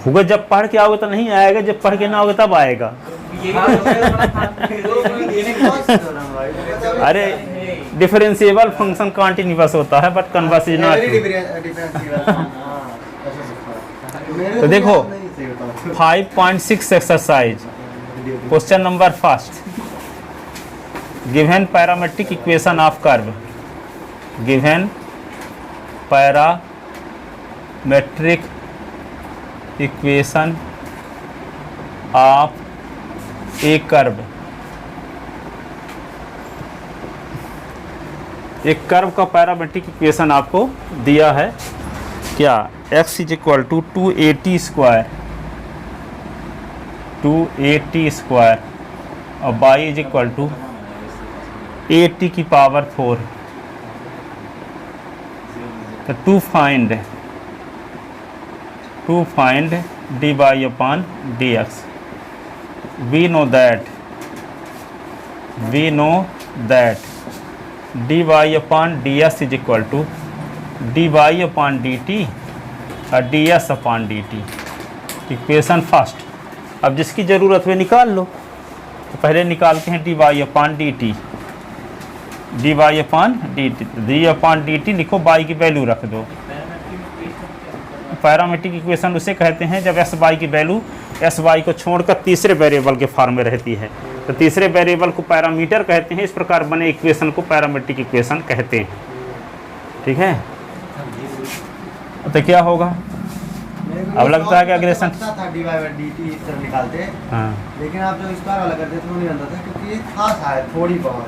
होगा जब पढ़ के आओगे तो नहीं आएगा, जब पढ़ के ना आओगे तब आएगा। अरे डिफरेंशिएबल फंक्शन कॉन्टिन्यूअस होता है बट कन्वर्स इज नॉट। तो देखो 5.6 exercise, question number first, given parametric equation of curve, given parametric equation of a curve. एक कर्व का पैरामेट्रिक इक्वेशन आपको दिया है क्या, x is equal to 280 square, 280 square और y इज इक्वल टू 80 की पावर 4। तो to find dy upon dx, we know that dy upon ds is equal to dy upon dt और ds upon dt। Equation first, अब जिसकी ज़रूरत है निकाल लो। तो पहले निकालते हैं dy upon dt, dy upon dt लिखो, y की वैल्यू रख दो। पैरामेट्रिक इक्वेशन उसे कहते हैं जब एस वाई की वैल्यू एस वाई को छोड़कर तीसरे वेरिएबल के फॉर्म में रहती है। तो तीसरे वेरिएबल को पैरामीटर कहते हैं, इस प्रकार बने इक्वेशन को पैरामेट्रिक इक्वेशन कहते हैं। ठीक है, तो क्या होगा, अब लगता है कि अग्रेशन निकालते हैं। हाँ, लेकिन आप जो स्क्वायर वाला करते थे वो नहीं बनता था क्योंकि ये खास है थोड़ी बहुत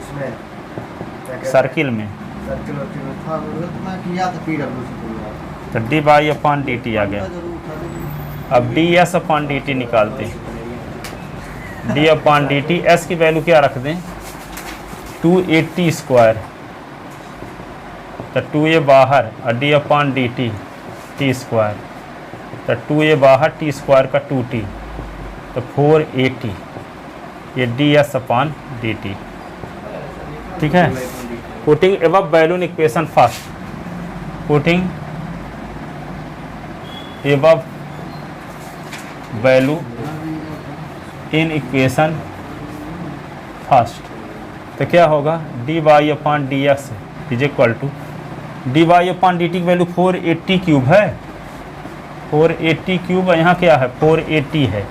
उसमें सर्किल में था, मैं किया था पीडब्ल्यू से। तो D by upon D T आ गया। अब D S upon D T निकालते हैं, D upon D T, S की वैल्यू क्या रख दें 280 स्क्वायर, तो 2a बाहर और D upon D T T square, तो 2a बाहर टी स्क्वायर का 2t, तो 480, ये d S upon D t. ठीक है, putting above value in equation first, putting above value in equation first, तो क्या होगा d Y upon D x is equal to D Y upon D t की value 480 cube है, 480 cube, यहाँ क्या है 480 है,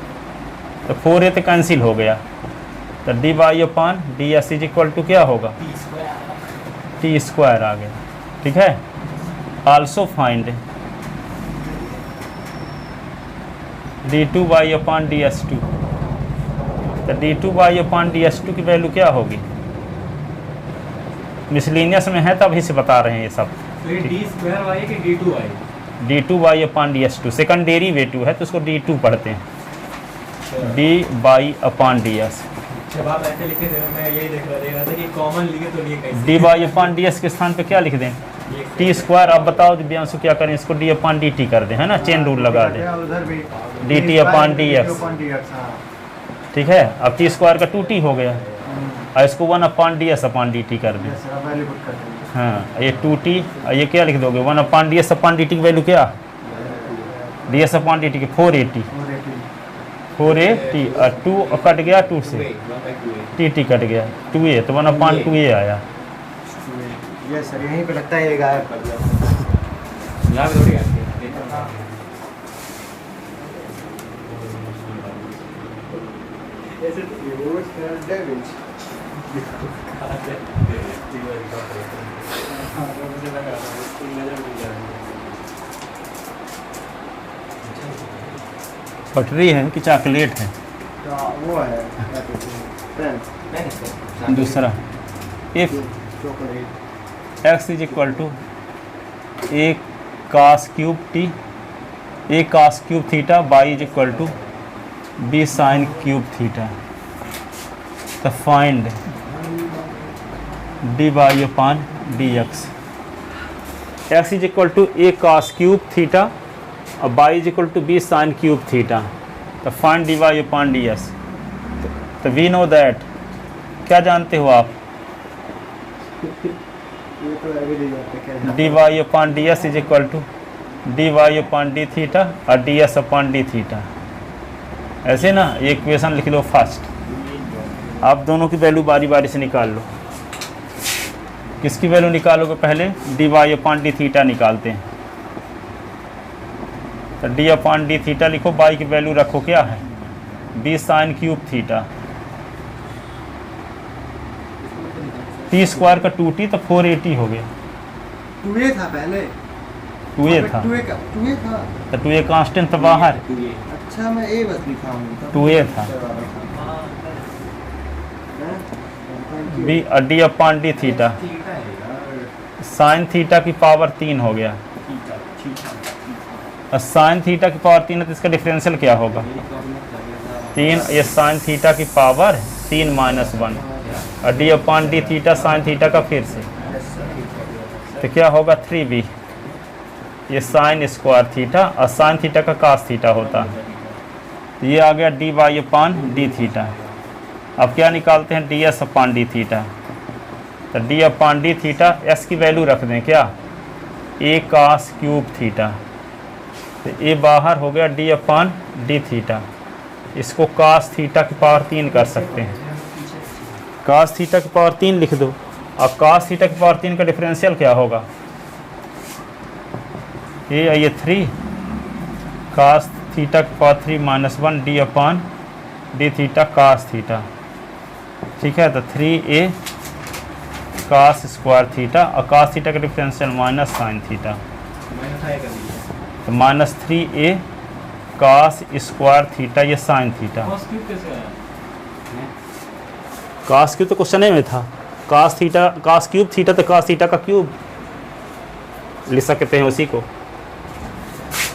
तो 4 तो कैंसिल हो गया, तो D Y upon D S is equal to क्या होगा टी स्क्वायर आ गया। ठीक है, also find D two Y upon D S two, तो D two Y upon D S two की वैल्यू क्या होगी, मिसलिनियस में है तभी से बता रहे हैं ये सब। D two Y upon D S two second derivative है तो उसको डी टू पढ़ते हैं, d Y upon D s. D Y upon D s के स्थान पे क्या लिख दें टी स्क्वायर। अब बताओ दिव्यांशु क्या करें, इसको डी अपॉन डी टी कर दें, है ना, चेन रूल लगा दें, D T upon D x. ठीक है, अब टी स्क्वायर का 2t हो गया और इसको 1 upon D S upon D T कर दें। हाँ, ये 2t और ये क्या लिख दोगे 1 upon D S upon D t की वैल्यू क्या, D S upon D t की 480 और 2 कट गया 2 से टी टी कट गया 2a, तो 1 अपॉन 2a आया। ये सर यहीं पे लगता है ये गायब कर दिया। यहाँ पे थोड़ी ऐसे डैमेज पटरी है कि चॉकलेट है, वो है दूसरा if x is equal to A cos cube T, A cos cube theta, y is equal to B sine cube theta, तो find D Y upon D X. X is equal to A cos cube theta और y is equal to B sine cube theta, तो find D Y upon D S. तो we know that, क्या जानते हो आप, D Y upon D S is equal to D Y upon D theta और D S upon D theta, ऐसे ना। ये इक्वेशन लिख लो फर्स्ट। आप दोनों की वैल्यू बारी बारी से निकाल लो। किसकी वैल्यू निकालोगे पहले? D Y upon D theta निकालते हैं। तो डी अपॉन डी थीटा लिखो, वाई की वैल्यू रखो क्या है? B sine cube theta. T square का 2t तो 480 हो गया। 2a था पहले, 2a था, 2a था। तो 2a कांस्टेंट तो बाहर, अच्छा मैं a बस लिखा हूँ। 2a था। B d upon D theta, sine theta की पावर 3 हो गया। और साइन थीटा की पावर 3 है तो इसका डिफरेंशियल क्या होगा? 3, ये साइन थीटा की पावर 3 माइनस 1 और D upon D theta sine theta का फिर से, तो क्या होगा? 3b। ये साइन स्क्वायर थीटा और साइन थीटा का कास थीटा होता है। तो ये आ गया D Y upon D theta. अब क्या निकालते हैं? D S upon D theta. तो D upon D theta, S की वैल्यू रख दें क्या? A cos cube theta. तो ए बाहर हो गया डी अपॉन डी थीटा। इसको कास थीटा की पावर 3 कर सकते हैं। कास थीटा की पावर 3 लिख दो। और कास थीटा की पावर 3 का डिफरेंशियल क्या होगा? ये 3 कास थीटा की power 3 minus 1 d upon D theta cos theta. ठीक है, तो 3a कास स्क्वायर थीटा और कास थीटा का डिफरेंशियल माइनस साइन थीटा, तो minus 3a cos square theta, ये साइन थीटा। कास क्यूब तो क्वेश्चन में था। Cos theta, cos cube theta तो कास थीटा का क्यूब लिख सकते हैं उसी को।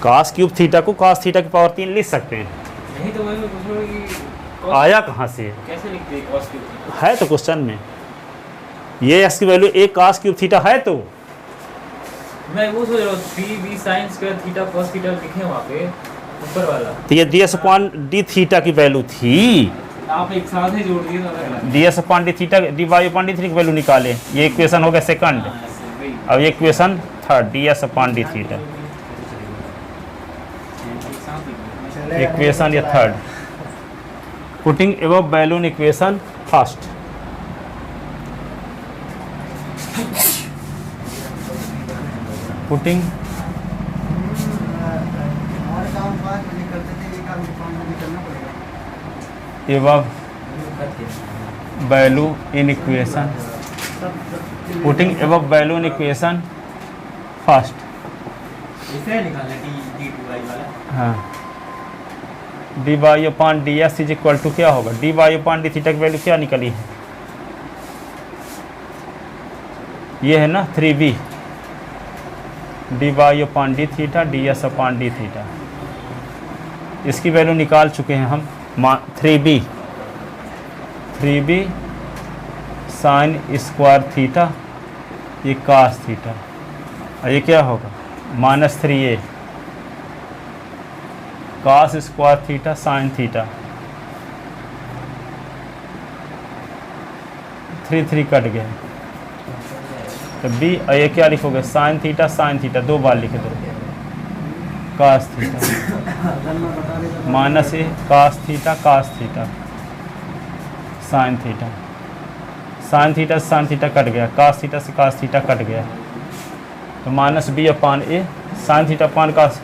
कास क्यूब थीटा को कास थीटा की पावर 3 लिख सकते हैं। नहीं तो मैं पूछ रहा हूँ कि आया कहाँ से? कैसे लिखते हैं cos क्यूब थीटा? है तो क्वेश्चन में ये एस की वैल्यू एक कास क्यूब थीटा है, तो मैं वो सोच रहा हूँ 3b sin square theta cos theta लिखे वहाँ पे ऊपर वाला, तो ये d S upon D theta की वैल्यू थी। आप एक साथ ही जोड़ दिए तो अलग अलग। D S upon D theta, d Y upon D theta की वैल्यू निकाले। ये इक्वेशन हो गया सेकंड। हाँ, ऐसे वही। अब ये equation third, D S upon D theta. एक साथ लिखना। इक्वेशन ये third. Putting above value in equation first. Putting हमारे काम 5 बजे करते थे, ये काम 5 बजे करना पड़ेगा। Above value in equation, putting above value in equation first. इसे निकालना d2y वाला। हाँ, d Y upon D S is equal to क्या होगा? D Y upon D theta की वैल्यू क्या निकली है? ये है ना 3b। D Y upon D theta D S upon D theta, इसकी वैल्यू निकाल चुके हैं हम। 3b साइन स्क्वायर थीटा, ये कास थीटा, और ये क्या होगा? Minus 3a cos square theta sine theta. 3 cut गया, तो b और ये क्या लिखोगे? साइन थीटा 2 बार लिख दो। Cos theta minus A cos theta sine theta cut गया, कास थीटा से कास थीटा कट गया, तो minus b upon A sine theta upon cos,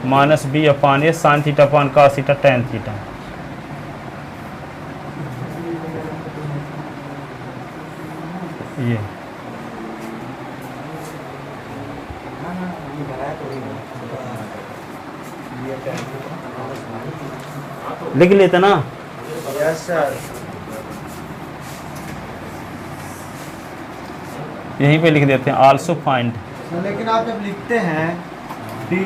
minus b upon A sine theta upon cos theta tan theta. ये लिख लेते ना। Yes sir. यहीं पे लिख देते हैं आल्सो फाइंड। लेकिन आप जब लिखते हैं डी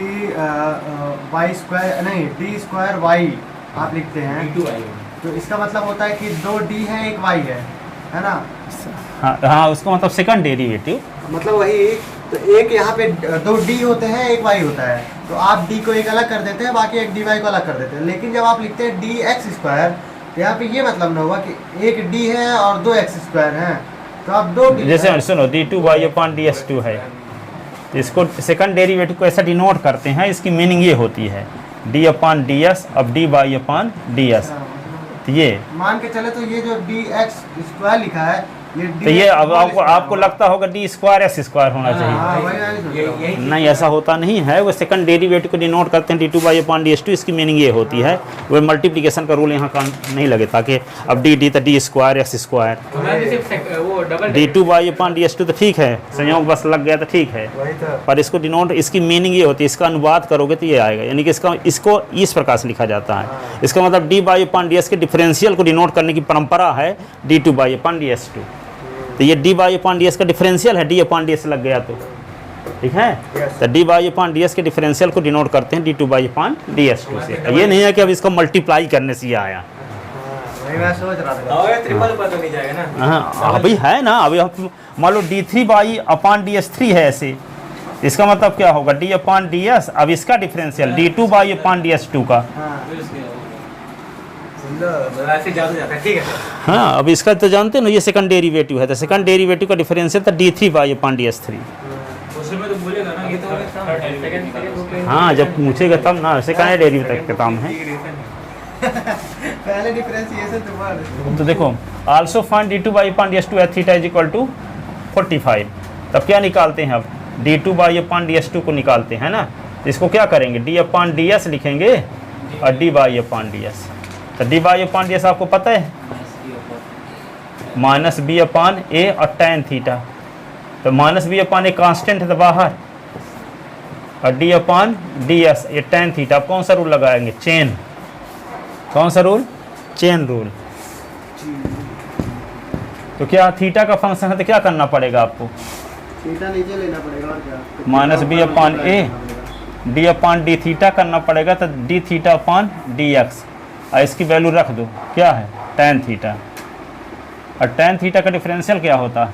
वाई स्क्वायर, नहीं डी स्क्वायर वाई आप लिखते हैं, d2y तो इसका मतलब होता है कि 2 डी है 1 वाई है ना? हाँ, उसका मतलब सेकंड डेरिवेटिव। मतलब वही, तो एक यहाँ पे 2 डी होते हैं 1 वाई होता है, तो आप डी को एक अलग कर देते हैं, बाकी एक डी वाई को अलग कर देते हैं। लेकिन जब आप लिखते हैं डी एक्स स्क्वायर, तो यहाँ पे ये मतलब ना हुआ कि एक डी है और 2 एक्स स्क्वायर हैं, तो आप 2 डी जैसे सुनो डी2y अपॉन ds2 है, तो इसको सेकंड डेरिवेटिव को ऐसा डिनोट करते हैं, इसकी मीनिंग ये होती है डी अपान डी एस, अब D by upon D S. तो ये मान के चले तो ये जो डी एक्स स्क्वायर लिखा है ये तो ये अब आपको लगता होगा डी स्क्वायर एस स्क्वायर होना चाहिए। हाँ, वही नहीं, ऐसा होता नहीं है, वो सेकंड डेरिवेटिव को डिनोट करते हैं d two by upon D S two. इसकी मीनिंग ये होती है, वो मल्टीप्लिकेशन का रूल यहाँ काम नहीं लगे, ताकि अब डी तो डी स्क्वायर एस स्क्वायर, वो double d two by upon D S two तो ठीक है, संयोग बस लग गया तो ठीक है, वही तो। पर इसको डिनोट, इसकी मीनिंग ये होती है, इसका अनुवाद करोगे तो ये आएगा, यानी कि इसको इस प्रकार से लिखा जाता है। इसका मतलब d by upon D s के डिफरेंशियल को डिनोट करने की परंपरा है d two by upon D S two. तो ये D by upon D s का डिफरेंशियल है, डी अपान डी एस लग गया तो ठीक है। तो D by upon D s के डिफरेंशियल को डिनोट करते हैं d two by upon D S two से। ये नहीं है कि अब इसको मल्टीप्लाई करने से ये आया। वही मैं सोच रहा था। ट्रिपल पर तो नहीं जाएगा ना। हाँ अभी है ना, अभी हम मान लो D three by upon D S three है ऐसे, इसका मतलब क्या होगा डी अपान डी एस, अब इसका differential d two by upon D S two का। ठीक है। हाँ अब इसका तो जानते हैं ना, ये सेकंड डेरिवेटिव है, तो सेकंड डेरिवेटिव का डिफरेंशियल था D three by upon D S three. उसमें तो बोलेगा ना, ये तो सेकंड। हाँ जब पूछेगा तब ना, सेकंड डेरिवेटिव तक का काम है। पहले डिफरेंशिएशन तुम्हारा। तो देखो also find D two by upon D S two at theta is equal to 45। तब क्या निकालते हैं, अब d two by upon D S two को निकालते हैं ना, इसको क्या करेंगे डी अपान डी एस लिखेंगे और D by upon D S. तो D by upon D S आपको पता है माइनस बी अपान ए और टेन थीटा, तो minus B upon A constant है तो बाहर, और डी अपान डी एस ये टेन थीटा। अब कौन सा रूल लगाएंगे, चेन, कौन सा रूल, चेन रूल। तो क्या थीटा का फंक्शन है तो क्या करना पड़ेगा आपको, थीटा नीचे लेना पड़ेगा और क्या, minus B upon a d upon D theta करना पड़ेगा, तो d theta upon d x, और इसकी वैल्यू रख दो क्या है टेन थीटा, और टेन थीटा का डिफरेंशियल क्या होता है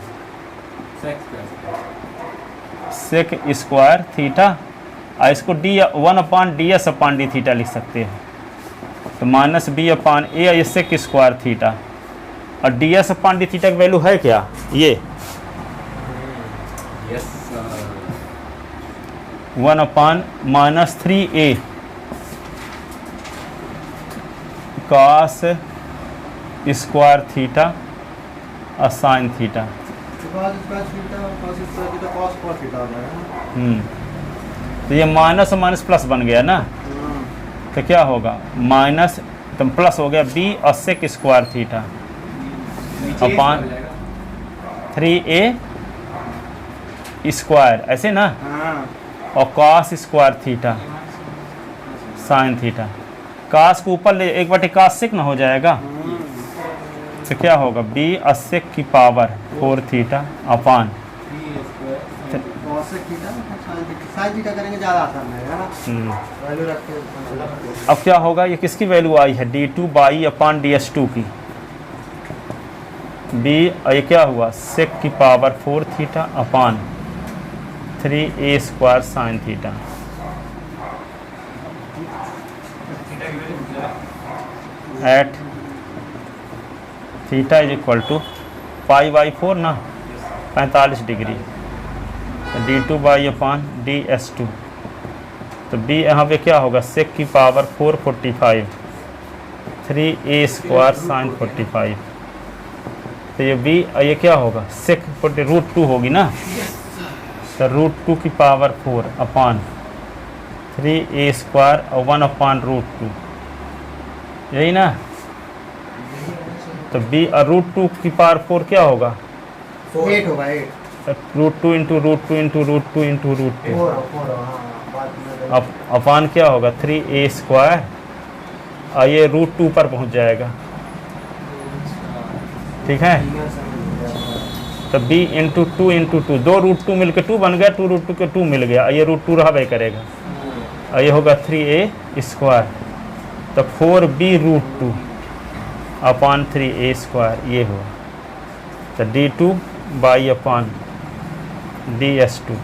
सेक स्क्वायर थीटा, और इसको d one upon D S upon D theta लिख सकते हैं। तो माइनस बी अपान ए ये सेक स्क्वायर थीटा, और D S upon D theta की वैल्यू है क्या, ये वन अपान माइनस थ्री ए कॉस स्क्वायर थीटा और साइन थीटा। तो ये माइनस और माइनस प्लस बन गया ना, तो क्या होगा माइनस तो प्लस हो गया बी और sec square theta upon 3a square, ऐसे ना, और cos square theta sine theta. Cos को ऊपर ले एक बार कास सेक ना हो जाएगा, तो क्या होगा बी सेक की पावर 4 थीटा अपान करेंगे ज़्यादा आसान है। अब क्या होगा, ये किसकी वैल्यू आई है d two by upon D S two की, बी ये क्या हुआ सेक की power 4 theta upon 3a square sine theta. At theta is equal to pi by 4 ना 45 degree, d two by upon D S two. तो b यहाँ पे क्या होगा सेक की पावर 445 3a स्क्वायर साइन 45। तो ये बी ये क्या होगा सेक रूट 2 होगी ना, तो रूट 2 की पावर 4 अपान 3a स्क्वायर और 1 अपान रूट 2, यही ना। तो बी रूट 2 की पावर 4 क्या होगा 8 होगा 8, root 2 into root 2 into root 2 into root 2 अब अपान क्या होगा 3a स्क्वायर, और ये रूट 2 पर पहुंच जाएगा, ठीक है। तो b इंटू 2 इंटू 2, 2 रूट 2 मिल के 2 बन गया, 2 रूट 2 के 2 मिल गया, ये रूट 2 रहा करेगा, और ये होगा 3a स्क्वायर। तो 4b रूट 2 अपान 3a स्क्वायर ये हुआ। तो d2 बाई अपान ds2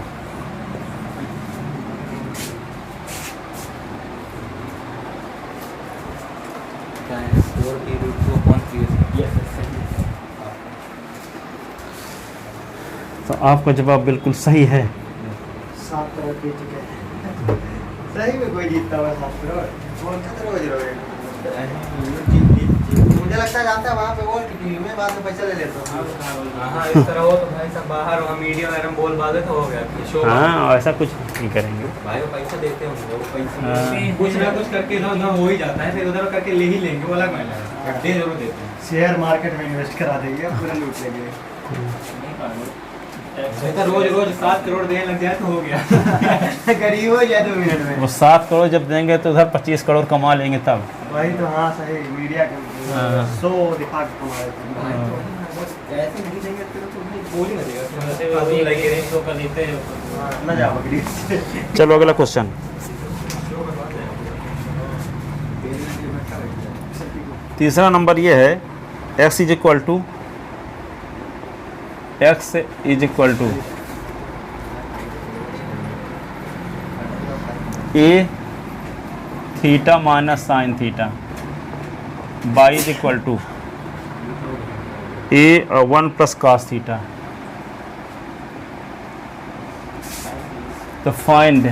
तो आपका जवाब बिल्कुल सही है। ओके ठीक है। सही में कोई जीतता हुआ 7 करोड़ बोलता तो रोज रोज मुझे लगता है जानता है वहाँ पे बोल कि टीवी में बाद में पैसा ले लेता हूँ। हाँ इस तरह हो तो भाई सब बाहर वहाँ मीडिया में बोल बात तो हो गया शो। हाँ ऐसा कुछ नहीं करेंगे। भाई वो पैसा देते होंगे वो पैसा हाँ। कुछ ना कुछ करके इधर उधर हो ही जाता है, फिर उधर करके ले ही लेंगे, वो अलग मैटर है, दे जरूर देते हैं। शेयर मार्केट में इन्वेस्ट करा देंगे पूरा लूट लेंगे। तो रोज रोज 7 करोड़ देने लग जाए तो हो गया। गरीब हो जाए 2 मिनट में। वो 7 करोड़ जब देंगे तो उधर 25 करोड़ कमा लेंगे तब। वही तो हाँ सही मीडिया के हाँ। 100 दिखा के कमा लेते हैं। ऐसे नहीं देंगे तो बोल ही ना देगा, वैसे अभी लगे रहे शो कर लेते हैं। हाँ, ना जाओ गरीब से। चलो अगला क्वेश्चन। तीसरा नंबर ये है x is equal to A theta minus sine theta y is equal to A 1 plus cos theta. तो find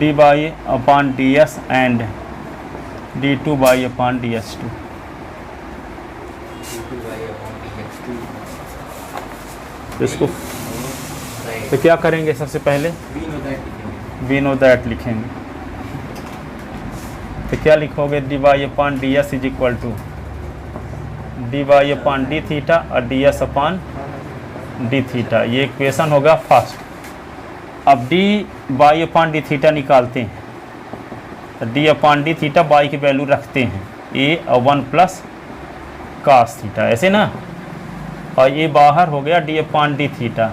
dy upon ds and d2y upon ds2। तो इसको तो क्या करेंगे, सबसे पहले वी नो दैट लिखेंगे। तो क्या लिखोगे, dy upon ds is equal to dy upon D theta और ds अपॉन डी थीटा। ये इक्वेशन होगा फर्स्ट। अब dy अपॉन डी थीटा निकालते हैं तो D upon D theta y की वैल्यू रखते हैं a 1 प्लस cos थीटा, ऐसे ना। और ये बाहर हो गया D upon D theta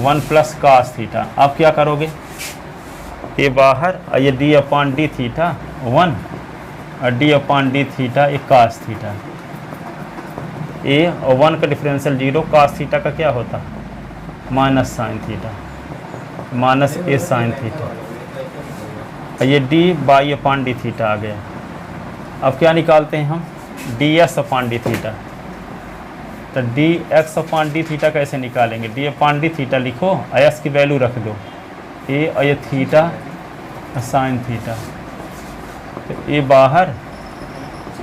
1 plus cos theta. अब क्या करोगे, ये बाहर और ये डी अपॉन डी थीटा 1 और डी अपॉन डी थीटा ये cos थीटा। ए और 1 का डिफरेंशियल 0, cos थीटा का क्या होता माइनस साइन थीटा, माइनस ए साइन थीटा। और ये D by upon D theta आ गया। अब क्या निकालते हैं हम, D S upon D theta. तो D X upon D theta कैसे निकालेंगे, डी अपॉन डी थीटा लिखो और एस की वैल्यू रख दो ए और ये थीटा साइन थीटा। तो ए बाहर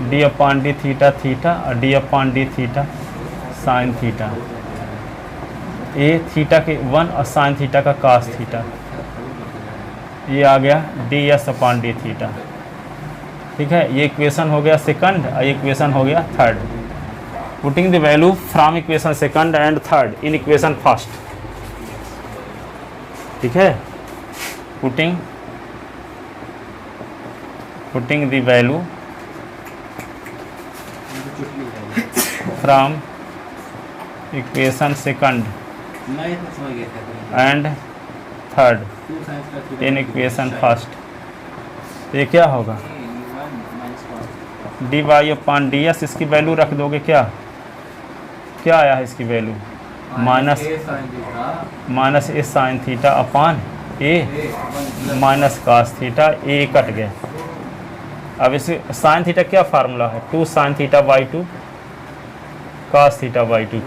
D upon D theta theta और D upon D theta sine theta. A theta के 1 और साइन थीटा का cos थीटा। ये आ गया D S upon D theta. ठीक है, ये इक्वेशन हो गया सेकंड और ये इक्वेशन हो गया third. Putting the value from equation second and third in equation first. ठीक है, putting the value from equation second and third in equation first. ये क्या होगा, d Y upon D s, इसकी वैल्यू रख दोगे। क्या क्या आया है इसकी value, minus A sine theta upon a minus cos theta. A cut गया। अब इसे साइन थीटा क्या फार्मूला है, 2 sine theta by 2 cos theta by 2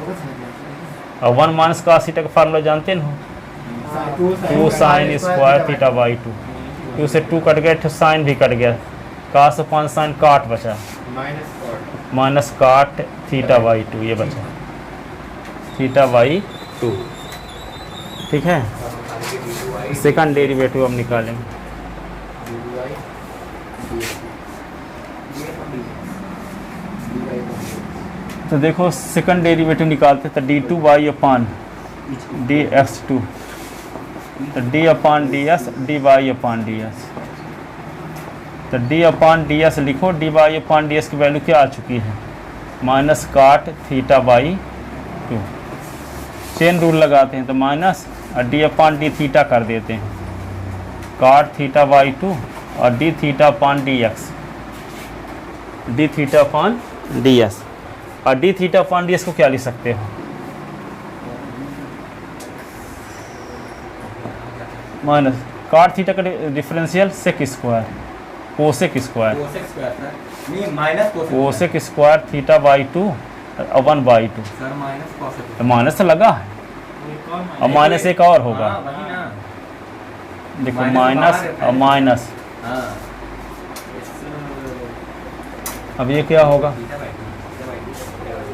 और 1 माइनस cos थीटा का फार्मूला जानते हो, 2 साइन स्क्वायर थीटा बाई 2। 2 से 2 कट गया, साइन भी कट गया, cos अपॉन साइन काट बचा, माइनस काट थीटा बाई 2 ये बचा, थीटा बाई 2। ठीक है, सेकंड डेरिवेटिव हम निकालेंगे। तो देखो सेकंड डेरिवेटिव निकालते तो d2y अपॉन dx2, तो d upon ds dy upon ds। तो d अपॉन ds लिखो, dy अपॉन ds की वैल्यू क्या आ चुकी है, minus cot theta by 2। Chain rule लगाते हैं तो माइनस और d अपॉन डी थीटा कर देते हैं, काट थीटा बाई 2 और D theta upon dx, D theta upon ds। और डी थीटा अपॉन ds को क्या लिख सकते हो, माइनस काट थीटा का differential sec square cosec square, cosec square theta by 2 और 1 बाई 2। माइनस तो लगा है, और माइनस एक और होगा, हाँ, वही ना। देखो माइनस माइनस बाहर रहता और है। माइनस, हाँ। अब ये क्या होगा, theta by two, theta by two, theta by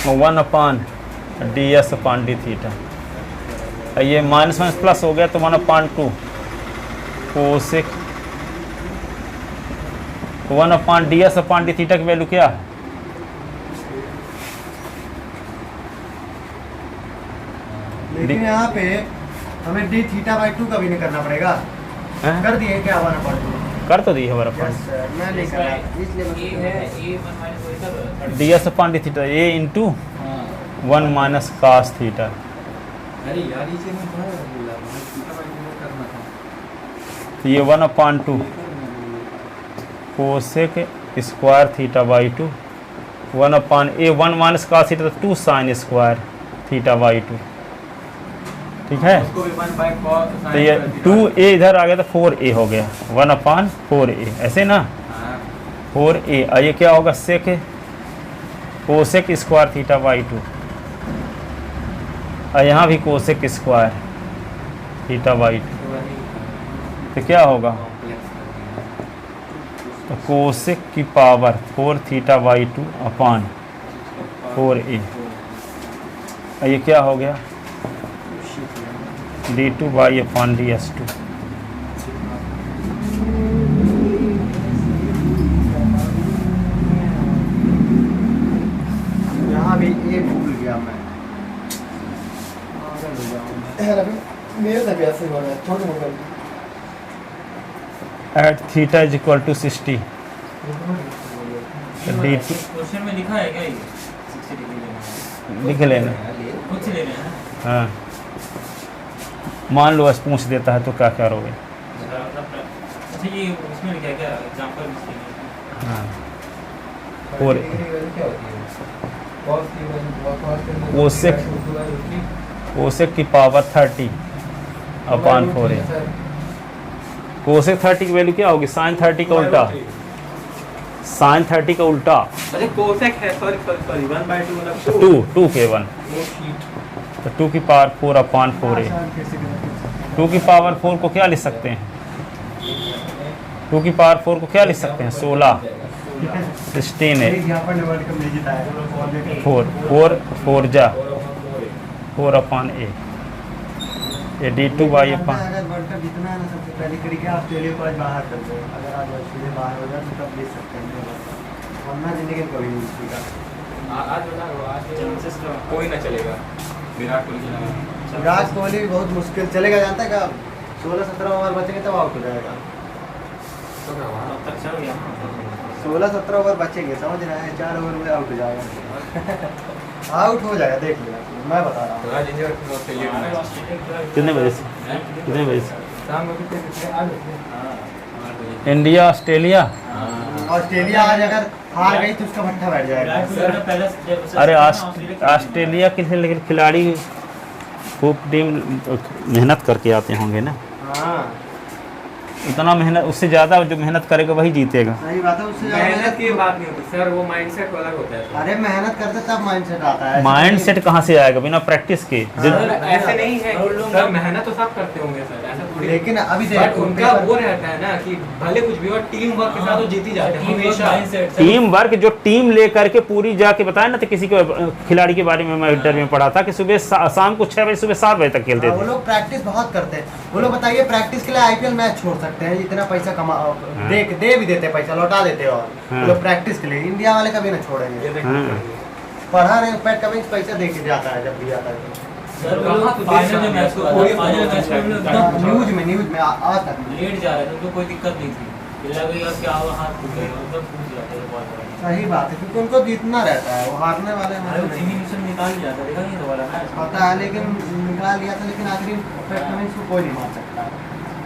two. 1 upon D S upon D theta, ये माइनस माइनस प्लस हो गया तो 1 upon 2 cosec 1 upon D S upon D theta की वैल्यू क्या है, लेकिन यहाँ पे हमें डी थीटा बाई 2 का भी नहीं करना पड़ेगा, हैं? कर दिए क्या 1 अपान 2? कर तो दी हमारा यस सर, मैं नहीं कर रहा इसलिए ये है ये 1 माइनस वही सब D S upon D theta A into हाँ 1 माइनस कास थीटा, अरे यार ये चीज़ मैं कहाँ बोला, मुझे थीटा बाई टू में करना था। तो ये 1 upon 2 cosec square theta by 2 1 upon a 1 minus cos theta 2 sine square theta by 2, ठीक है। उसको भी 1 बाई cos sin तो ये थीटा 2a इधर आ गया तो 4a हो गया, 1 अपान 4a, ऐसे ना हाँ। 4a, और ये क्या होगा sec cosec square theta by 2, और यहाँ भी कोसेक स्क्वायर थीटा बाई 2, तो वही तो क्या होगा, कॉम्प्लेक्स कर दिया। तो कोसेक की power 4 theta by 2 upon 4a, और ये क्या हो गया d2 बाई अपान ds2, यहाँ भी ए भूल गया मैं, मेरे तक ऐसे हो रहा है, छोड़ mobile at theta is equal to 60, the question में लिखा है क्या ये 60 डिग्री लेना है, लिख लेना, खुद से लेना है हाँ मान लो बस पूछ देता है तो क्या करोगे, अच्छा ये उसमें लिखा है क्या एग्जांपल में, हाँ और क्या होती है? cos की वजह कोसेक कोसेक की पावर 30 अपान 4a, कोसेक 30 की वैल्यू क्या होगी, साइन 30 का उल्टा, साइन 30 का उल्टा, अरे कोसेक है, सॉरी सॉरी सॉरी 1 बाई 2 मतलब 2 के 1, तो 2 की पावर 4 अपान 4a, 2 की पावर 4 को क्या लिख सकते हैं, 2 की पावर 4 को क्या लिख सकते हैं, 16 16 है, यहाँ पर वर्ल्ड कप नहीं जीता है 4 जा 4 अपान a, ये d2 बाई अपान, अगर वर्ल्ड कप जीतना है ना सबसे पहले क्रिकेट ऑस्ट्रेलिया को आज बाहर कर दो, अगर आज ऑस्ट्रेलिया बाहर हो जाए तो तब ले सकते हैं, वरना जिंदगी में कभी नहीं जीतेगा। आज बता दो, आज कोई ना चलेगा, विराट कोहली चलेगा। विराट कोहली भी बहुत मुश्किल चलेगा, जानता है कब 16-17 ओवर बचेंगे तब आउट हो जाएगा, तो क्या हुआ? तब तक चल गया ना 16-17 ओवर बचेंगे, समझ रहे हैं, 4 ओवर में आउट हो जाएगा आउट हो जाएगा, देख लेना, मैं बता रहा हूँ। आज इंडिया वर्सेस ऑस्ट्रेलिया का मैच कितने बजे से है? कितने बजे से, शाम को कितने आज होते हैं? इंडिया ऑस्ट्रेलिया, ऑस्ट्रेलिया आज अगर हार गई तो उसका भट्ठा बैठ जाएगा। अरे ऑस्ट्रेलिया के खिलाड़ी खूब टीम मेहनत करके आते होंगे ना, हाँ इतना मेहनत, उससे ज़्यादा जो मेहनत करेगा वही जीतेगा, सही बात है, उससे ज्यादा मेहनत की बात नहीं होती सर, वो माइंडसेट अलग होता है। अरे मेहनत करते तब माइंडसेट आता है, माइंड सेट कहाँ से आएगा बिना प्रैक्टिस के, सर ऐसे नहीं है, सर मेहनत तो सब करते होंगे सर, ऐसा थोड़ी। लेकिन अभी बट देखो उनका वो रहता है ना कि भले कुछ भी हो, टीम वर्क के साथ वो जीती जाते हैं हमेशा। टीम वर्क, जो टीम लेकर के पूरी जाके बताया ना, तो किसी को खिलाड़ी के बारे में मैं इंटरव्यू में पढ़ा था कि सुबह शाम को 6 बजे सुबह 7 बजे तक खेलते वो थे, लोग प्रैक्टिस बहुत करते हैं, वो लोग बताइए प्रैक्टिस के लिए आईपीएल मैच छोड़ सकते हैं, इतना पैसा कमा दे भी देते हैं, पैसा लौटा देते हैं, और हाँ। वो लोग प्रैक्टिस के लिए, इंडिया वाले कभी ना ये छोड़ेंगे, देखो, हाँ। पढ़ा रहे पैट कमिंस पैसा दे के जाता है जब भी आता है सर वो लोग फाइनल जो मैच को फाइनल मैच में तो न्यूज में आज तक लेट जा रहे थे, उनको कोई दिक्कत नहीं थी, लग गया क्या हाथ टूट गया, एकदम टूट जाते थे बहुत बड़ा। सही बात है, क्योंकि उनको जीतना रहता है, वो हारने वाले अरे वो नहीं। जिमी मिशन निकाल दिया था, देखा नहीं तो वाला मैच पता है, लेकिन निकाल दिया था, लेकिन आखिरी पैट कमिंस को कोई नहीं मार सकता,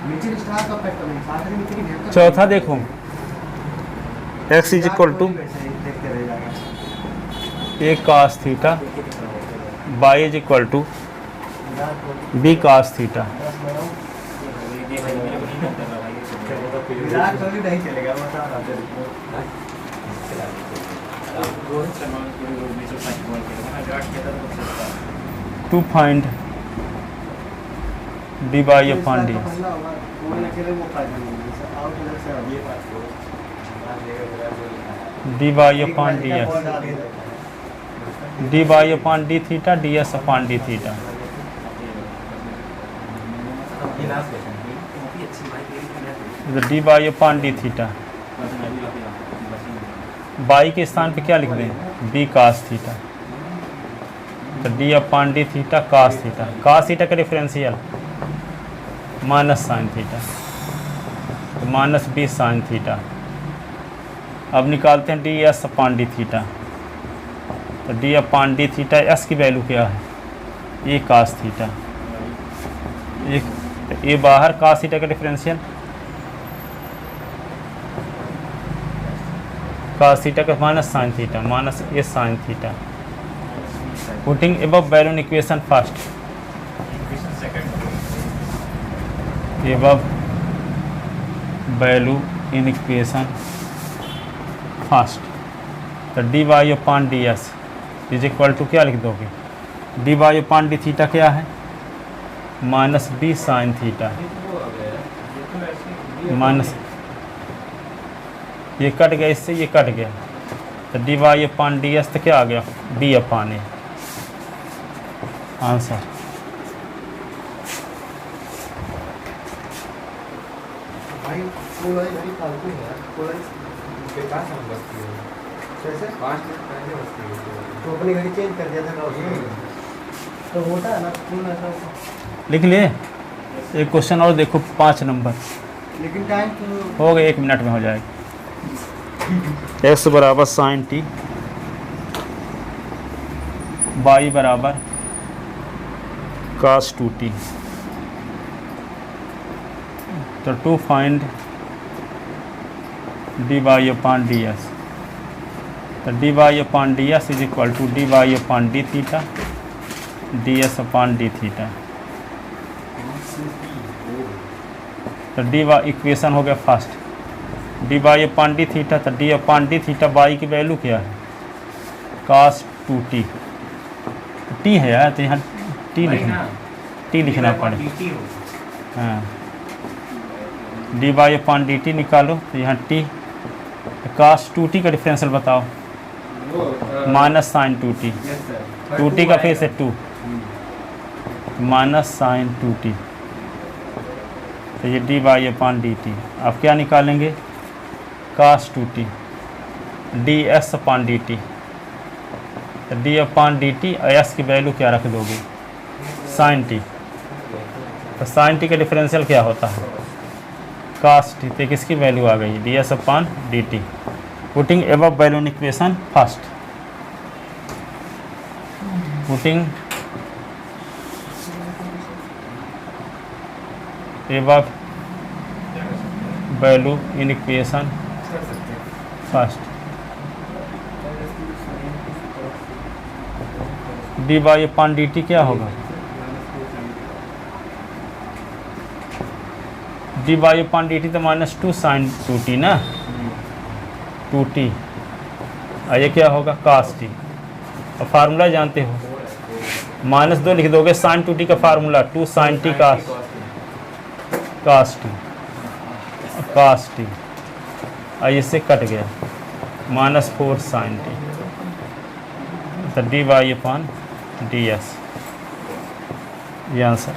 मिचेल स्टार्क का पैट कमिंस आखिरी में इतनी भयंकर चौथा देखो, x इज इक्वल टू देखते रह जाएगा, a cos theta y is equal to Virat Kohli b cos theta, Virat Kohli नहीं चलेगा, बता रहा हूँ। रोहित शर्मा को बीच में 5 बॉल खेला, विराट खेला तो चलता। To find D Y upon D x. D Y upon D x, d Y upon D theta, D S upon D theta. D Y upon D theta, y के स्थान पे क्या लिख दें, बी कास थीटा। तो D upon D theta cos theta, cos theta का differential minus sine theta, तो minus B sine theta. अब निकालते हैं D S upon D theta. तो D upon D theta, S की वैल्यू क्या है, ए कास थीटा। एक ए बाहर, कास थीटा का डिफरेंशियल कास थीटा का minus sine theta, minus A sine theta. Putting above value in equation first, above value in equation first. तो D Y upon D S is equal to क्या लिख दोगे, D Y upon D theta क्या है, minus B sine theta, minus ये cut गया, इससे ये कट गया। तो D Y upon D S तो क्या आ गया, बी अपॉन ए। आंसर भाई भाई फालतू है बेकार काम करती है। कैसे 5 मिनट पहले होती है तो अपनी घड़ी चेंज कर दिया था तो होता है ना, क्यों ऐसा लिख लिए। एक क्वेश्चन और देखो 5 नंबर, लेकिन टाइम तो हो गए 1 मिनट में हो जाएगी। एक्स बराबर साइन टी, वाई बराबर कास 2t। तो to find D Y upon D S. तो D Y upon D S is equal to D Y upon D theta, D S upon D theta. तो D Y equation हो गया first, D Y upon D theta. तो D upon D theta, Y की value क्या है, कास 2t। T है यार, तो यहाँ टी लिखना, टी लिखना पड़े। हाँ, d Y upon D t निकालो, तो यहाँ टी, कास 2t का डिफरेंशियल बताओ, माइनस साइन 2t, 2t का फिर से 2, माइनस साइन 2t। तो ये D Y upon D T. अब क्या निकालेंगे, cos 2t, D S upon D T. तो D upon D T, S की वैल्यू क्या रख दोगे, साइन टी। तो साइन टी का डिफरेंशियल क्या होता है, कास टी। तो किसकी वैल्यू आ गई, d S upon D t. Putting above value in equation first, putting above value in equation first. D Y upon D t क्या होगा, d Y upon D T तो माइनस 2 साइन 2t ना, 2t। और ये क्या होगा, कास t. और formula जानते हो, -2 लिख दोगे, साइन 2t का formula 2 sine t cos t, cos t. और इससे कट गया, -4 साइन टी। तो D Y upon D S, ये आंसर।